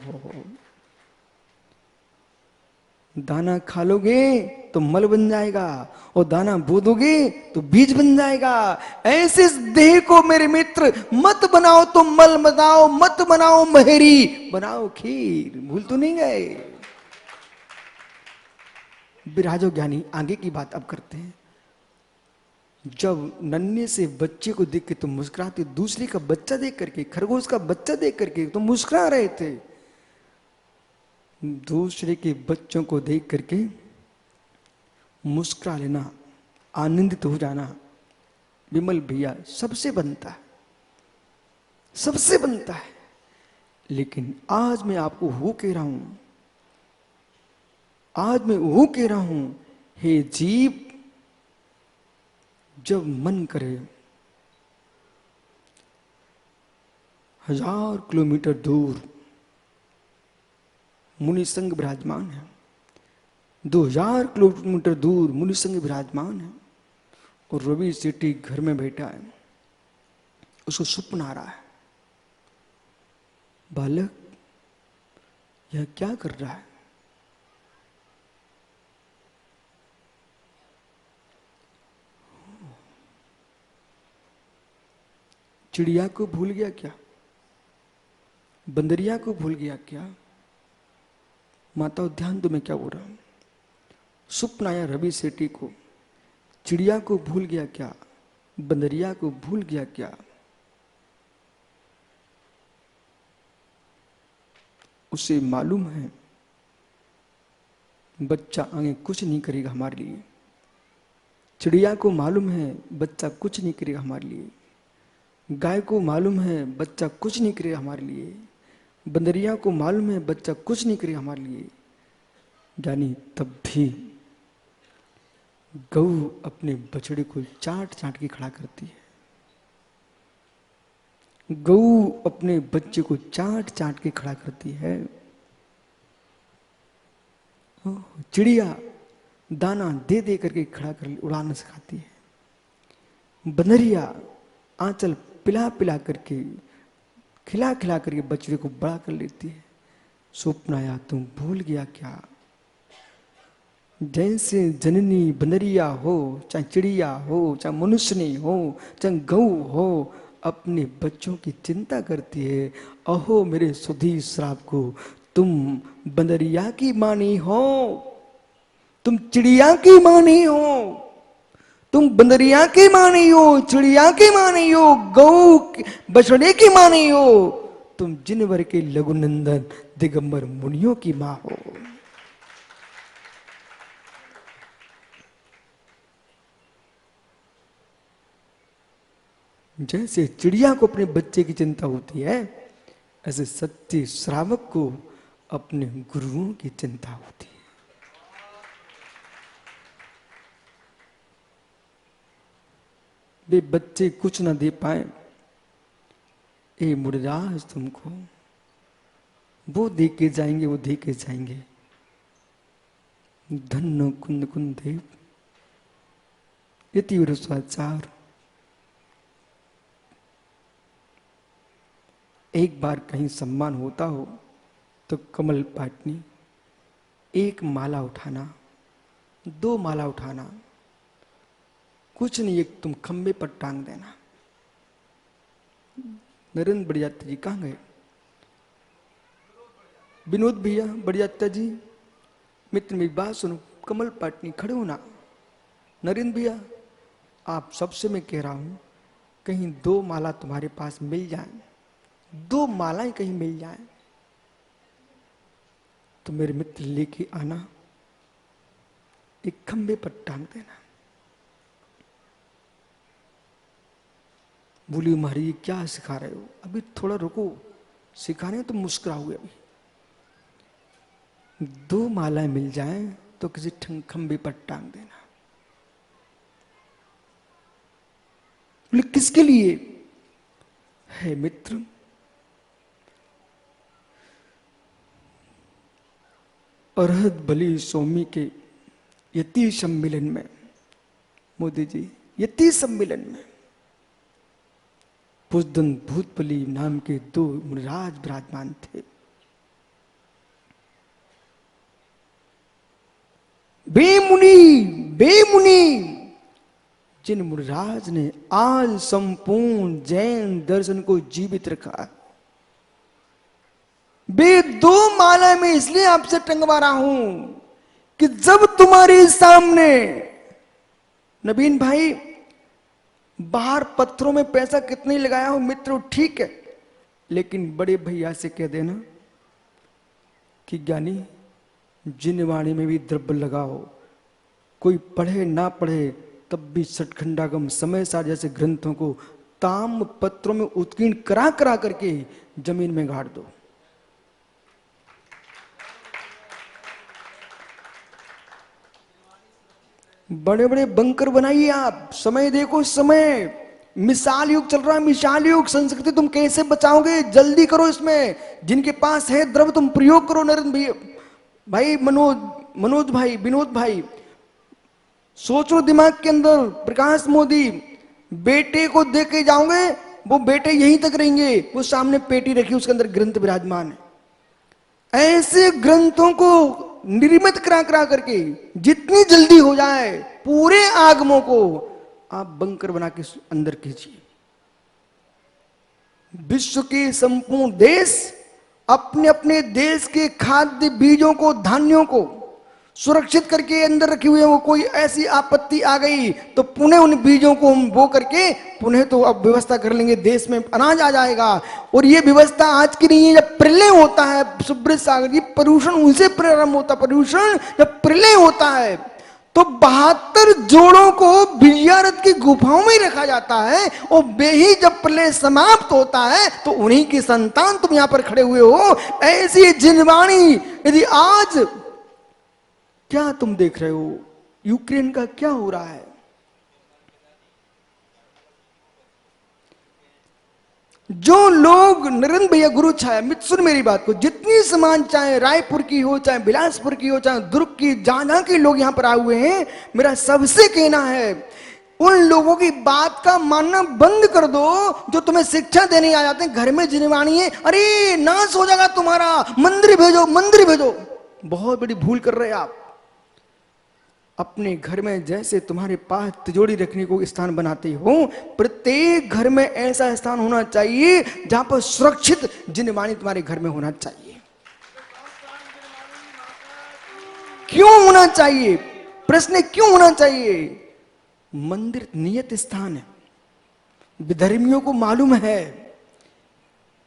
हो। दाना खा लोगे तो मल बन जाएगा, और दाना बो दोगे तो बीज बन जाएगा। ऐसे इस देह को मेरे मित्र मत बनाओ तो मल बनाओ, मत बनाओ महेरी, बनाओ खीर। भूल तो नहीं गए? विराजो ज्ञानी, आगे की बात अब करते हैं। जब नन्हे से बच्चे को देख के तुम मुस्कुराते, दूसरे का बच्चा देख करके, खरगोश का बच्चा देख करके तुम मुस्कुरा रहे थे, दूसरे के बच्चों को देख करके मुस्कुरा लेना, आनंदित हो जाना, विमल भैया सबसे बनता है, सबसे बनता है। लेकिन आज मैं आपको वो कह रहा हूं, आज मैं वो कह रहा हूं, हे जीव, जब मन करे 1000 किलोमीटर दूर मुनि संग विराजमान है, 2000 किलोमीटर दूर मुनि संग विराजमान है, और रवि सेठी घर में बैठा है, उसको स्वप्न आ रहा है, बालक यह क्या कर रहा है? चिड़िया को भूल गया क्या? बंदरिया को भूल गया क्या? माता ध्यान दो मैं क्या बोल रहा हूं। स्वप्न आया रवि सेठी को, चिड़िया को भूल गया क्या? बंदरिया को भूल गया क्या? उसे मालूम है बच्चा आगे कुछ नहीं करेगा हमारे लिए। चिड़िया को मालूम है बच्चा कुछ नहीं करेगा हमारे लिए। गाय को मालूम है बच्चा कुछ नहीं करेगा हमारे लिए। बंदरिया को मालूम है बच्चा कुछ नहीं करेगा हमारे लिए। यानी तब भी गऊ अपने बछड़े को चाट चाट के खड़ा करती है। गऊ अपने बच्चे को चाट चाट के खड़ा करती है। चिड़िया दाना दे दे करके खड़ा कर उड़ाना सिखाती है। बंदरिया आंचल पिला पिला करके, खिला खिला करके बछड़े को बड़ा कर लेती है। स्वप्न आया तुम भूल गया क्या? जैसे जननी बंदरिया हो, चाहे चिड़िया हो, चाहे मनुष्यनी हो, चाहे गऊ हो, अपने बच्चों की चिंता करती है। अहो मेरे सुधी श्राप को, तुम बंदरिया की मां नहीं हो, तुम चिड़िया की मां नहीं हो, तुम बंदरिया की मां नहीं हो, चिड़िया की मां नहीं हो, गऊ बछड़े की मां नहीं हो, तुम जिनवर के लघुनंदन दिगंबर मुनियों की मां हो। जैसे चिड़िया को अपने बच्चे की चिंता होती है, ऐसे सच्चे श्रावक को अपने गुरुओं की चिंता होती है। वे बच्चे कुछ ना दे पाए, ए मुरदास तुमको वो दे के जाएंगे, वो दे के जाएंगे। धन्नो कुंद कुंद देव यति विरसाचार। एक बार कहीं सम्मान होता हो तो कमल पाटनी, एक माला उठाना, दो माला उठाना, कुछ नहीं, एक तुम खंबे पर टांग देना। नरेंद्र बड़ियात्या जी कहाँ गए? विनोद भैया बड़ियात्या जी, मित्र मेरी बात सुनो, कमल पाटनी खड़े होना। नरेंद्र भैया आप सबसे मैं कह रहा हूं, कहीं दो माला तुम्हारे पास मिल जाए, दो मालाएं कहीं मिल जाए तो मेरे मित्र लेके आना, एक खंबे पर टांग देना। बोली महाराज क्या सिखा रहे हो? अभी थोड़ा रुको, सिखाने तो मुस्कुराओगे। अभी दो मालाएं मिल जाएं तो किसी खंबे पर टांग देना। बोले किसके लिए? है मित्र, अरहत बलि स्वामी के यति सम्मेलन में, मोदी जी यति सम्मेलन में पुष्दन भूतबली नाम के दो मुनिराज विराजमान थे। बेमुनि जिन मुनिराज ने आज संपूर्ण जैन दर्शन को जीवित रखा। बे दो माला में इसलिए आपसे टंगवा रहा हूं कि जब तुम्हारे सामने, नवीन भाई बाहर पत्थरों में पैसा कितने लगाया हो मित्र, ठीक है, लेकिन बड़े भैया से कह देना कि ज्ञानी जिनवाणी में भी द्रव्य लगाओ, कोई पढ़े ना पढ़े तब भी सठखंडागम समय सार जैसे ग्रंथों को ताम पत्रों में उत्कीर्ण करा करा करके जमीन में गाड़ दो। बड़े बड़े बंकर बनाइए आप, समय देखो समय, मिसाल युग चल रहा है, मिसाल युग। संस्कृति तुम कैसे बचाओगे? जल्दी करो, इसमें जिनके पास है द्रव्य तुम प्रयोग करो। नरेंद्र भाई, मनोज भाई, विनोद भाई, सोचो दिमाग के अंदर। प्रकाश मोदी, बेटे को दे के जाओगे, वो बेटे यहीं तक रहेंगे, वो सामने पेटी रखी उसके अंदर ग्रंथ विराजमान है। ऐसे ग्रंथों को निर्मित करा करा करके जितनी जल्दी हो जाए पूरे आगमों को आप बंकर बना के अंदर कीजिए। विश्व के संपूर्ण देश अपने अपने देश के खाद्य बीजों को, धान्यों को सुरक्षित करके अंदर रखे हुए हो। कोई ऐसी आपत्ति आ गई तो पुनः उन बीजों को हम बो करके पुनः तो अब व्यवस्था कर लेंगे, देश में अनाज आ जाएगा। और ये व्यवस्था आज की नहीं है, जब प्रलय होता है सुब्रत सागर जी, प्रदूषण उनसे प्रारंभ होता। प्रदूषण जब प्रलय होता है तो 72 जोड़ों को विजयारथ की गुफाओं में रखा जाता है, और वे ही जब प्रलय समाप्त होता है तो उन्हीं की संतान तुम यहां पर खड़े हुए हो। ऐसी जिनवाणी यदि आज, क्या तुम देख रहे हो यूक्रेन का क्या हो रहा है? जो लोग, नरेंद्र भैया गुरु छाया, मित्र सुन मेरी बात को, जितनी समान चाहे रायपुर की हो, चाहे बिलासपुर की हो, चाहे दुर्ग की, जहां जहां के लोग यहां पर आए हुए हैं, मेरा सबसे कहना है उन लोगों की बात का मानना बंद कर दो जो तुम्हें शिक्षा देने आ जाते हैं। घर में जिनवाणी है, अरे नाश हो जाएगा तुम्हारा, मंदिर भेजो, मंदिर भेजो। बहुत बड़ी भूल कर रहे हैं आप। अपने घर में जैसे तुम्हारे पास तिजोरी रखने को स्थान बनाते हो, प्रत्येक घर में ऐसा स्थान होना चाहिए जहां पर सुरक्षित जिनवाणी तुम्हारे घर में होना चाहिए। क्यों होना चाहिए? प्रश्न क्यों होना चाहिए? मंदिर नियत स्थान है, विधर्मियों को मालूम है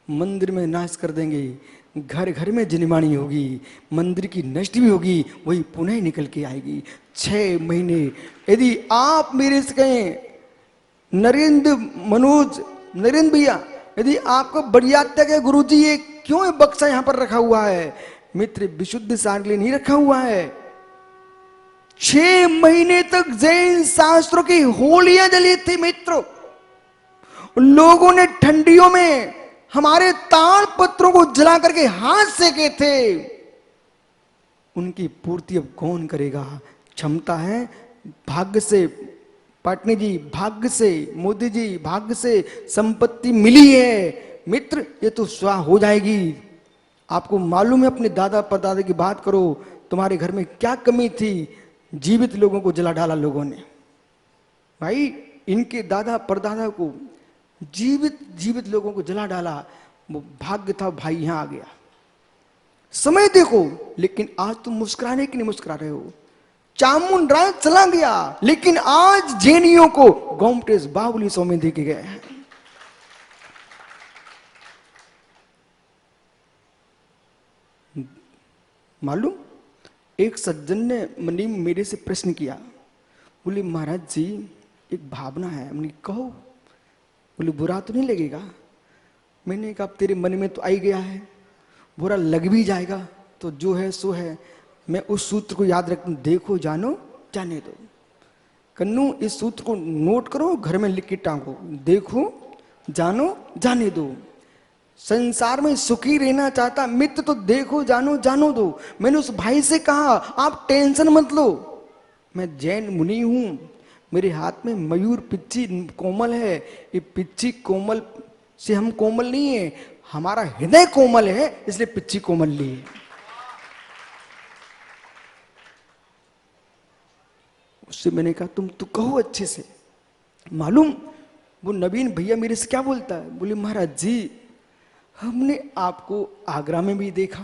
मंदिर में नाश कर देंगे, घर घर में जिनवाणी होगी, मंदिर की नष्ट भी होगी, वही पुनः निकल के आएगी। 6 महीने यदि आप मेरे से कहें नरेंद्र मनोज, नरेंद्र भैया, यदि आपको बढ़िया तक है गुरु जी, ये क्यों ये बक्सा यहां पर रखा हुआ है? मित्र, विशुद्ध सार के लिए नहीं रखा हुआ है। 6 महीने तक जैन शास्त्रों की होलियां जली थी मित्रों। लोगों ने ठंडियों में हमारे ताड़ पत्रों को जला करके हाथ सेके थे। उनकी पूर्ति अब कौन करेगा? क्षमता है भाग्य से, पाटनी जी भाग्य से, मोदी जी भाग्य से संपत्ति मिली है मित्र, ये तो स्वाह हो जाएगी। आपको मालूम है, अपने दादा परदादा की बात करो, तुम्हारे घर में क्या कमी थी? जीवित लोगों को जला डाला लोगों ने। भाई, इनके दादा परदादा को जीवित जीवित लोगों को जला डाला। वो भाग्य था भाई यहां आ गया। समय देखो, लेकिन आज तुम मुस्कुराने की नहीं मुस्कुरा रहे हो। चामुंड राय चला गया, लेकिन आज जैनियों को गोमटेश बाहुली सौम्य दे के गए हैं। मालूम, एक सज्जन ने मेरे से प्रश्न किया, बोले महाराज जी एक भावना है। हमने कहो। बोले बुरा तो नहीं लगेगा? मैंने कहा तेरे मन में तो आई गया है, बुरा लग भी जाएगा तो जो है सो है। मैं उस सूत्र को याद रखता हूं, देखो जानो जाने दो। कन्नू, इस सूत्र को नोट करो, घर में लिख के टांगो, देखो जानो जाने दो। संसार में सुखी रहना चाहता मित्र तो देखो जानो जानो दो। मैंने उस भाई से कहा आप टेंशन मत लो, मैं जैन मुनि हूं, मेरे हाथ में मयूर पिच्ची कोमल है। ये पिच्ची कोमल से हम कोमल नहीं है, हमारा हृदय कोमल है, इसलिए पिच्ची कोमल ली है। उससे मैंने कहा तुम तो कहो अच्छे से। मालूम, वो नवीन भैया मेरे से क्या बोलता है? बोले महाराज जी हमने आपको आगरा में भी देखा,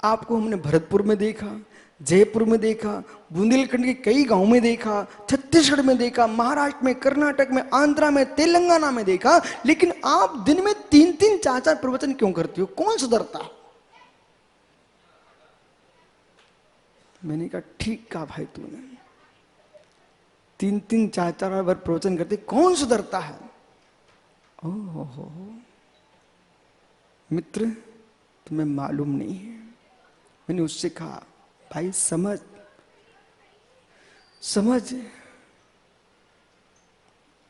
आपको हमने भरतपुर में देखा, जयपुर में देखा, बुंदेलखंड के कई गांव में देखा, छत्तीसगढ़ में देखा, महाराष्ट्र में, कर्नाटक में, आंध्रा में, तेलंगाना में देखा, लेकिन आप दिन में 3-3 4-4 प्रवचन क्यों करते हो? कौन सुधरता? मैंने कहा ठीक कहा भाई तूने, 3-3 4-4 बार प्रवचन करते कौन सुधरता है? ओहो मित्र, तुम्हें मालूम नहीं है। मैंने उससे कहा भाई समझ समझ,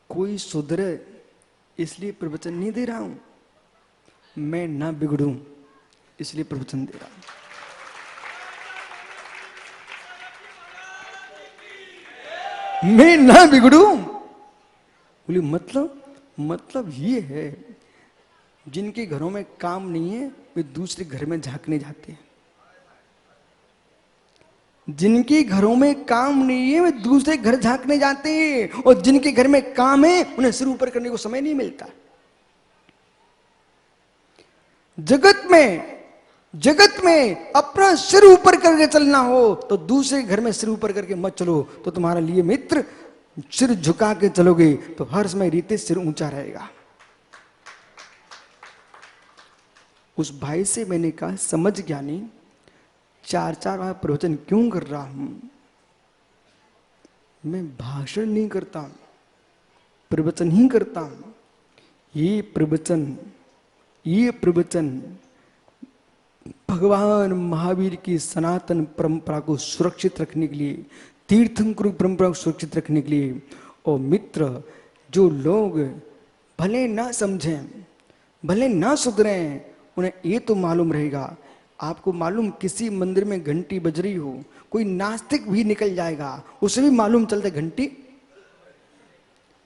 कोई सुधरे इसलिए प्रवचन नहीं दे रहा हूं, मैं ना बिगड़ूं इसलिए प्रवचन दे रहा हूं। मैं ना बिगड़ूं। बोले मतलब ये है, जिनके घरों में काम नहीं है वे दूसरे घर में झांकने जाते हैं। जिनके घरों में काम नहीं है वे दूसरे घर झांकने जाते हैं, और जिनके घर में काम है उन्हें सिर ऊपर करने को समय नहीं मिलता। जगत में अपना सिर ऊपर करके चलना हो तो दूसरे घर में सिर ऊपर करके मत चलो, तो तुम्हारे लिए मित्र सिर झुका के चलोगे तो हर समय रीते सिर ऊंचा रहेगा। उस भाई से मैंने कहा समझ ज्ञानी, 4-4 बार प्रवचन क्यों कर रहा हूं? मैं भाषण नहीं करता, प्रवचन ही करता हूं। ये प्रवचन भगवान महावीर की सनातन परंपरा को सुरक्षित रखने के लिए, तीर्थंकर परंपरा को सुरक्षित रखने के लिए। और मित्र, जो लोग भले ना समझें, भले ना सुधरें, उन्हें ये तो मालूम रहेगा। आपको मालूम, किसी मंदिर में घंटी बज रही हो, कोई नास्तिक भी निकल जाएगा, उसे भी मालूम चलता है घंटी,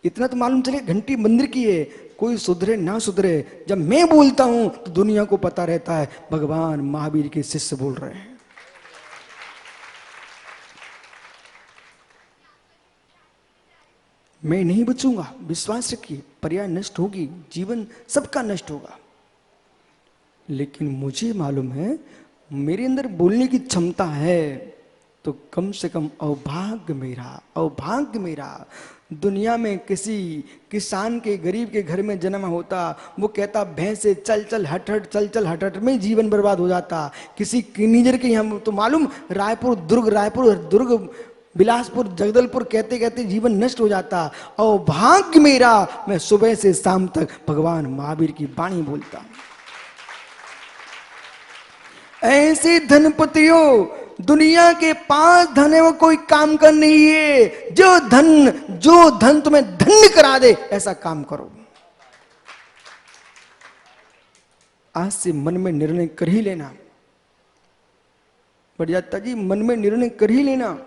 इतना तो मालूम चले घंटी मंदिर की है। कोई सुधरे ना सुधरे, जब मैं बोलता हूं तो दुनिया को पता रहता है भगवान महावीर के शिष्य बोल रहे हैं। मैं नहीं बचूंगा, विश्वास रखिए, पर्याय नष्ट होगी, जीवन सबका नष्ट होगा, लेकिन मुझे मालूम है मेरे अंदर बोलने की क्षमता है, तो कम से कम अभाग्य मेरा। दुनिया में किसी किसान के, गरीब के घर में जन्म होता, वो कहता भैंस से चल चल हट हट में जीवन बर्बाद हो जाता। किसी नीजर के यहाँ तो मालूम, रायपुर दुर्ग बिलासपुर जगदलपुर कहते कहते जीवन नष्ट हो जाता। और भाग्य मेरा, मैं सुबह से शाम तक भगवान महावीर की वाणी बोलता हूं। ऐसे धनपतियों, दुनिया के 5 धन है वो कोई काम का नहीं है। जो धन तुम्हें धन्य करा दे, ऐसा काम करो। आज से मन में निर्णय कर ही लेना। बढ़ियाता जी, मन में निर्णय कर ही लेना।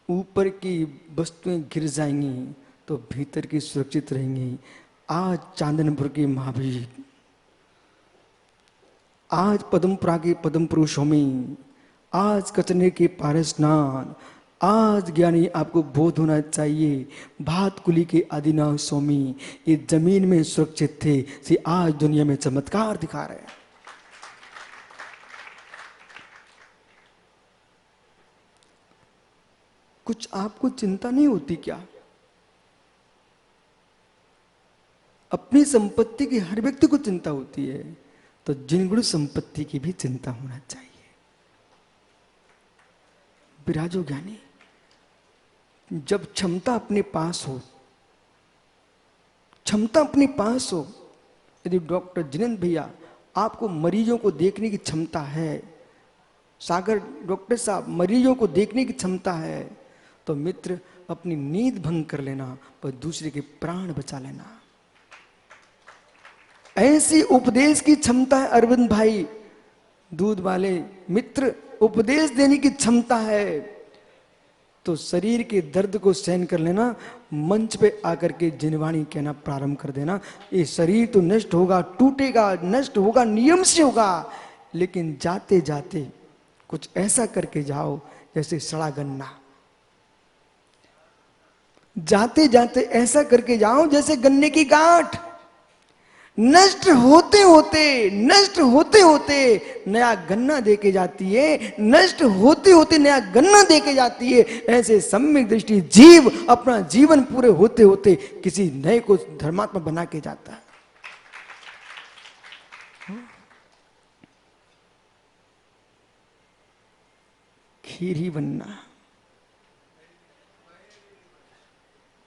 ऊपर की वस्तुएं गिर जाएंगी तो भीतर की सुरक्षित रहेंगी। आज चांदनपुर के महावीर, आज पद्मपुरा के पद्म पुरुष में, आज कचने के पारसनाथ, आज ज्ञानी आपको बोध होना चाहिए। भात कुली के आदिनाथ स्वामी ये जमीन में सुरक्षित थे, से आज दुनिया में चमत्कार दिखा रहे हैं। कुछ आपको चिंता नहीं होती क्या? अपनी संपत्ति की हर व्यक्ति को चिंता होती है, तो जिनगुण संपत्ति की भी चिंता होना चाहिए। विराजो ज्ञानी, जब क्षमता अपने पास हो, क्षमता अपने पास हो, यदि डॉक्टर जिनेंद्र भैया आपको मरीजों को देखने की क्षमता है, सागर डॉक्टर साहब मरीजों को देखने की क्षमता है, तो मित्र अपनी नींद भंग कर लेना पर दूसरे के प्राण बचा लेना। ऐसी उपदेश की क्षमता है अरविंद भाई दूध वाले मित्र, उपदेश देने की क्षमता है। तो शरीर के दर्द को सहन कर लेना, मंच पे आकर के जिनवाणी कहना प्रारंभ कर देना। ये शरीर तो नष्ट होगा, टूटेगा, नष्ट होगा, नियम से होगा, लेकिन जाते जाते कुछ ऐसा करके जाओ जैसे सड़ा गन्ना। जाते जाते ऐसा करके जाओ जैसे गन्ने की गांठ। नष्ट होते होते नया गन्ना देके जाती है, नष्ट होते होते नया गन्ना देके जाती है। ऐसे सम्यक दृष्टि जीव अपना जीवन पूरे होते होते किसी नए को धर्मात्मा बना के जाता है। खीर ही बनना,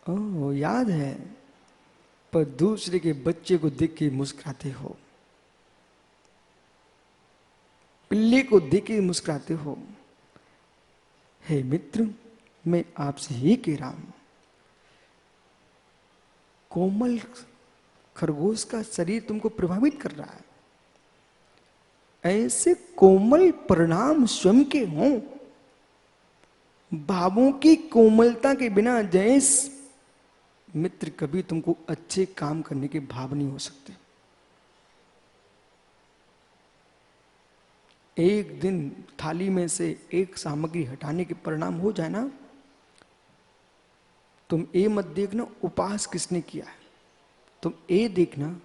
ओह याद है, पर दूसरे के बच्चे को देख के मुस्कुराते हो, पिल्ले को देख के मुस्कुराते हो। हे मित्र, मैं आपसे ही कह रहा हूं, कोमल खरगोश का शरीर तुमको प्रभावित कर रहा है, ऐसे कोमल परिणाम स्वयं के हों। भावों की कोमलता के बिना जैस मित्र कभी तुमको अच्छे काम करने के भाव नहीं हो सकते। एक दिन थाली में से एक सामग्री हटाने के परिणाम हो जाए ना, तुम ये मत देखना उपवास किसने किया है, तुम ये देखना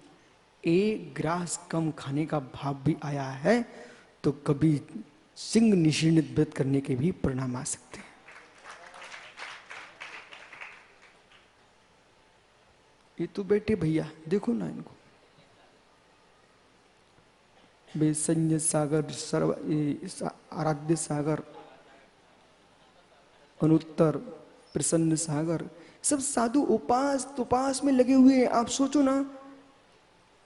एक ग्रास कम खाने का भाव भी आया है, तो कभी सिंह निशीर्णित व्रत करने के भी परिणाम आ सकते हैं। ये तो बैठे भैया देखो ना इनको, वे संजय सागर, सर्व आराध्य सागर, अनुत्तर, प्रसन्न सागर, सब साधु उपास में लगे हुए हैं। आप सोचो ना,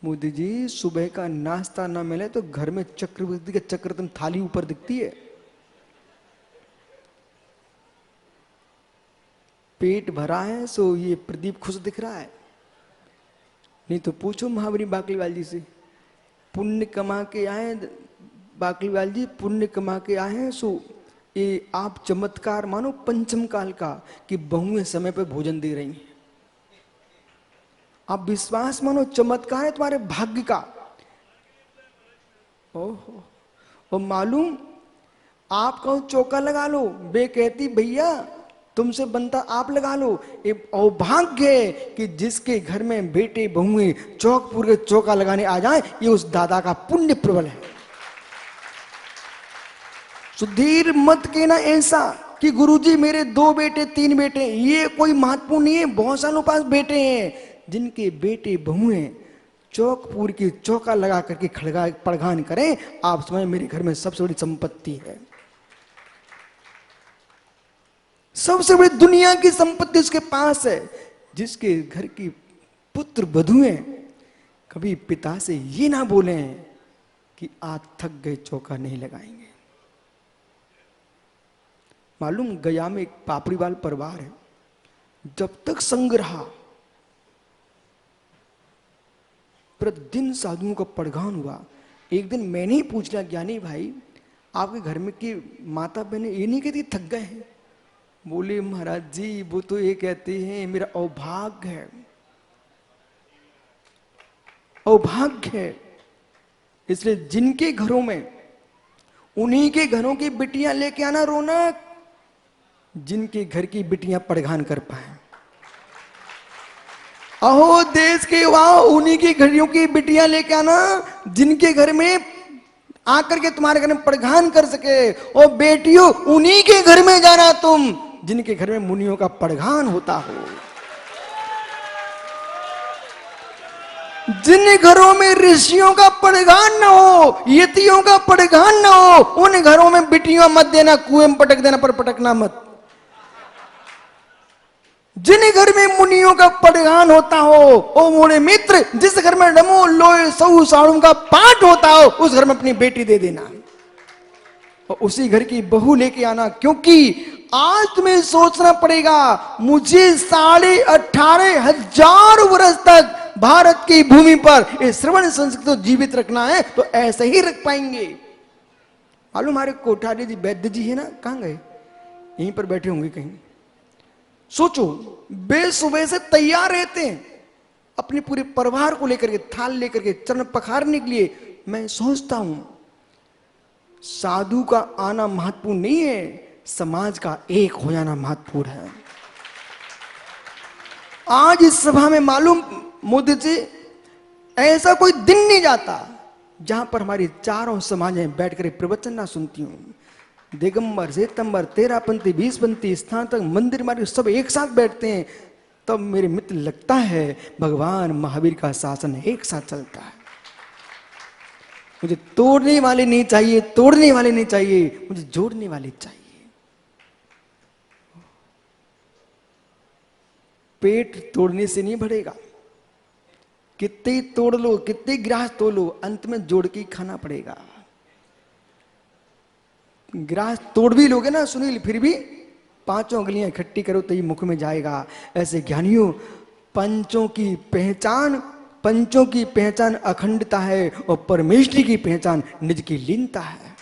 मोदी जी सुबह का नाश्ता ना मिले तो घर में चक्रवर्ती का चक्ररत्न थाली ऊपर दिखती है। पेट भरा है सो ये प्रदीप खुश दिख रहा है। नहीं तो पूछो महावीर बाकलीवाल जी से, पुण्य कमा के आए बाकलीवाल जी, पुण्य कमा के आए हैं, सो ये आप चमत्कार मानो पंचम काल का कि बहुएं समय पे भोजन दे रही हैं। आप विश्वास मानो चमत्कार है तुम्हारे भाग्य का। ओहो, और मालूम आप कहो चौका लगा लो, बे कहती भैया तुमसे बनता आप लगा लो। ये अभाग्य है कि जिसके घर में बेटे बहुएं चौक पूरे चौका लगाने आ जाए, ये उस दादा का पुण्य प्रबल है। सुधीर मत कहना ऐसा कि गुरुजी मेरे 2 बेटे 3 बेटे, ये कोई महत्वपूर्ण नहीं है। बहुत सालों पास बेटे हैं जिनके बेटे बहुएं चौकपुर की चौका लगा करके खड़गा पड़घान करें, आप समझ मेरे घर में सबसे बड़ी संपत्ति है। सबसे बड़ी दुनिया की संपत्ति उसके पास है। जिसके घर की पुत्र वधुएं कभी पिता से ये ना बोलें कि आज थक गए, चौका नहीं लगाएंगे। मालूम, गया में एक पापड़ीवाल परिवार है, जब तक संग रहा प्रतिदिन साधुओं का पड़गान हुआ। एक दिन मैंने ही पूछ लिया, ज्ञानी भाई आपके घर में की माता बहनें ये नहीं कहती थक गए हैं? बोले महाराज जी वो तो ये कहते हैं मेरा अभाग्य है, अभाग्य है। इसलिए जिनके घरों में, उन्हीं के घरों की बिटियां लेके आना रौनक, जिनके घर की बिटियां पड़गान कर पाए। अहो देश के युवा, उन्हीं की घरों की बिटियां लेके आना जिनके घर में आकर के तुम्हारे घर में पड़गान कर सके। और बेटियों, उन्हीं के घर में जाना तुम जिनके घर में मुनियों का पड़गान होता हो। जिन घरों में ऋषियों का पड़गान न हो, यतियों का पड़गान न हो, उन घरों में बिटियों मत देना, कुएं में पटक देना, पर पटकना मत। जिन घर में मुनियों का पड़गान होता हो, ओ मोरे मित्र, जिस घर में डमो लोए सऊ साड़ू का पाठ होता हो, उस घर में अपनी बेटी दे देना और उसी घर की बहू लेके आना। क्योंकि आज तुम्हें सोचना पड़ेगा, मुझे 18,500 वर्ष तक भारत की भूमि पर ये श्रवण संस्कृति को जीवित रखना है, तो ऐसे ही रख पाएंगे। मालूम, हमारे कोठारी जी वैद्य जी है ना, कहां गए? यहीं पर बैठे होंगे कहीं। सोचो, बे सुबह से तैयार रहते हैं अपने पूरे परिवार को लेकर के, थाल लेकर के, चरण पखारने के लिए। मैं सोचता हूं साधु का आना महत्वपूर्ण नहीं है, समाज का एक हो जाना महत्वपूर्ण है। आज इस सभा में मालूम मोदी जी, ऐसा कोई दिन नहीं जाता जहां पर हमारी चारों समाजें बैठकर प्रवचन ना सुनती हूं। दिगंबर, श्वेतंबर, 13पंथी, 20पंथी, स्थान तक मंदिर हमारे सब एक साथ बैठते हैं। तब मेरे मित्र लगता है भगवान महावीर का शासन एक साथ चलता है। मुझे तोड़ने वाले नहीं चाहिए, तोड़ने वाले नहीं चाहिए, मुझे जोड़ने वाले चाहिए। पेट तोड़ने से नहीं भरेगा, कितने तोड़ लो, कितने गिलास तोड़ लो, अंत में जोड़ के खाना पड़ेगा। गिलास तोड़ भी लोगे ना सुनील, फिर भी 5 उंगलियां इकट्ठी करो तो ये मुख में जाएगा। ऐसे ज्ञानियों, पंचों की पहचान अखंडता है और परमेश्वरी की पहचान निज की लीनता है।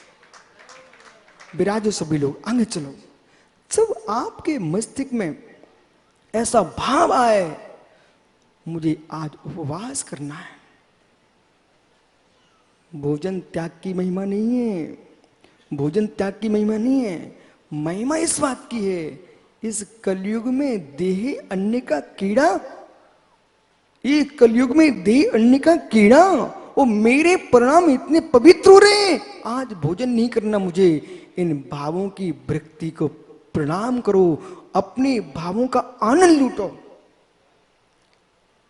विराजो सभी लोग, आगे चलो। जब आपके मस्तिष्क में ऐसा भाव आए, मुझे आज उपवास करना है, भोजन त्याग की महिमा नहीं है, भोजन त्याग की महिमा नहीं है। महिमा इस बात की है, इस कलयुग में देह अन्न का कीड़ा, ये कलयुग में देह अन्न का कीड़ा, और मेरे परिणाम इतने पवित्र हो रहे हैं। आज भोजन नहीं करना मुझे। इन भावों की वृत्ति को प्रणाम करो, अपने भावों का आनंद लूटो।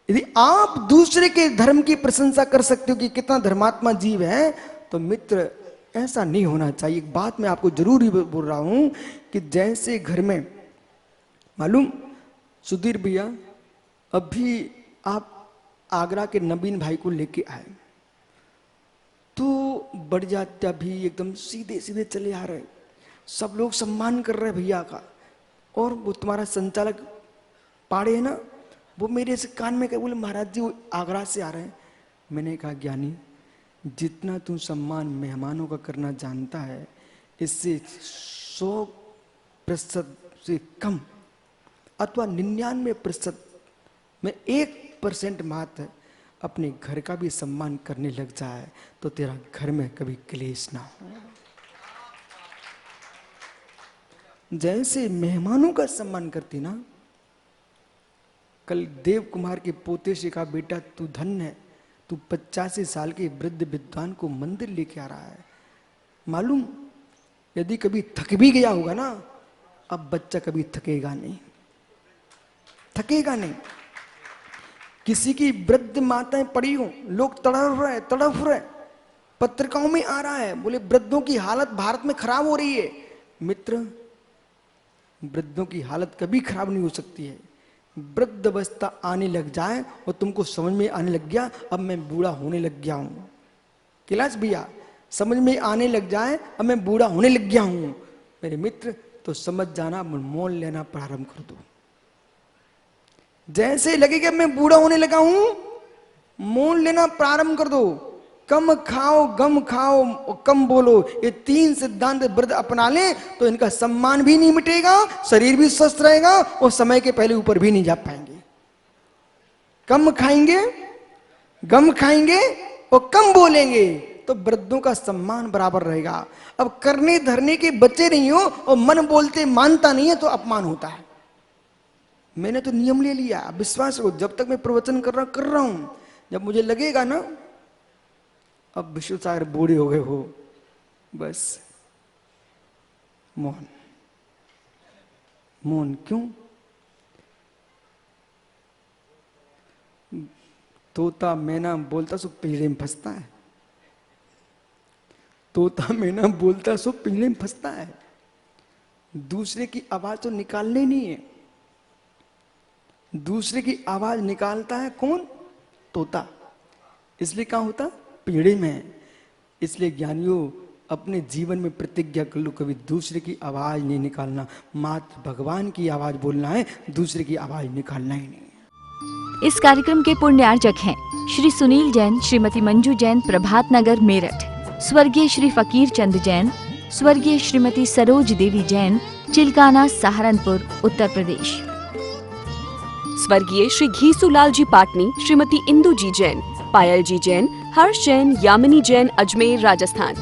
यदि आप दूसरे के धर्म की प्रशंसा कर सकते हो कि कितना धर्मात्मा जीव है, तो मित्र ऐसा नहीं होना चाहिए। एक बात मैं आपको जरूर ही बोल रहा हूं कि जैसे घर में, मालूम सुधीर भैया, अभी आप आगरा के नवीन भाई को लेके आए तो बढ़ जाता भी एकदम सीधे सीधे चले आ रहे, सब लोग सम्मान कर रहे भैया का। और वो तुम्हारा संचालक पाड़े है ना, वो मेरे से कान में कहे, बोले महाराज जी वो आगरा से आ रहे हैं। मैंने कहा ज्ञानी, जितना तू सम्मान मेहमानों का करना जानता है, इससे 100% से कम अथवा 99% में 1% मात्र अपने घर का भी सम्मान करने लग जाए, तो तेरा घर में कभी क्लेश ना हो। जैसे मेहमानों का सम्मान करती ना, कल देव कुमार के पोते से कहा, बेटा तू धन्य है, तू 85 साल के वृद्ध विद्वान को मंदिर लेके आ रहा है। मालूम, यदि कभी थक भी गया होगा ना, अब बच्चा कभी थकेगा नहीं, थकेगा नहीं। किसी की वृद्ध माताएं पड़ी हो, लोग तड़फ रहे, पत्रिकाओं में आ रहा है, बोले वृद्धों की हालत भारत में खराब हो रही है। मित्र, वृद्धों की हालत कभी खराब नहीं हो सकती है। वृद्ध अवस्था आने लग जाए और तुमको समझ में आने लग गया अब मैं बूढ़ा होने लग गया हूं, कैलाश भैया, समझ में आने लग जाए अब मैं बूढ़ा होने लग गया हूं मेरे मित्र, तो समझ जाना, मोल लेना प्रारंभ कर दो। जैसे लगेगा मैं बूढ़ा होने लगा हूं, मोल लेना प्रारंभ कर दो। कम खाओ, गम खाओ और कम बोलो, ये 3 सिद्धांत वृद्ध अपना ले तो इनका सम्मान भी नहीं मिटेगा, शरीर भी स्वस्थ रहेगा और समय के पहले ऊपर भी नहीं जा पाएंगे। कम खाएंगे, गम खाएंगे और कम बोलेंगे तो वृद्धों का सम्मान बराबर रहेगा। अब करने धरने के बच्चे नहीं हो और मन बोलते मानता नहीं है तो अपमान होता है। मैंने तो नियम ले लिया, अब विश्वास हो, जब तक मैं प्रवचन कर रहा हूं, जब मुझे लगेगा ना अब विष्णु सागर बूढ़े हो गए हो, बस मौन। मौन क्यों? तोता मैना बोलता सो पिंजरे में फंसता है, तोता मैना बोलता सो पिंजरे में फंसता है। दूसरे की आवाज तो निकालनी नहीं है, दूसरे की आवाज निकालता है कौन? तोता। इसलिए कहाँ होता? पिंजरे में। इसलिए ज्ञानियों अपने जीवन में प्रतिज्ञा कर लो, कभी दूसरे की आवाज नहीं निकालना, मात्र भगवान की आवाज बोलना है, दूसरे की आवाज निकालना ही नहीं। इस कार्यक्रम के पुण्यार्चक हैं श्री सुनील जैन, श्रीमती मंजू जैन, प्रभात नगर मेरठ। स्वर्गीय श्री फकीर चंद जैन, स्वर्गीय श्रीमती सरोज देवी जैन, चिलकाना सहारनपुर, उत्तर प्रदेश। स्वर्गीय श्री घीसूलाल जी पाटनी, श्रीमती इंदू जी जैन, पायल जी जैन, हर्ष जैन, यामिनी जैन, अजमेर, राजस्थान।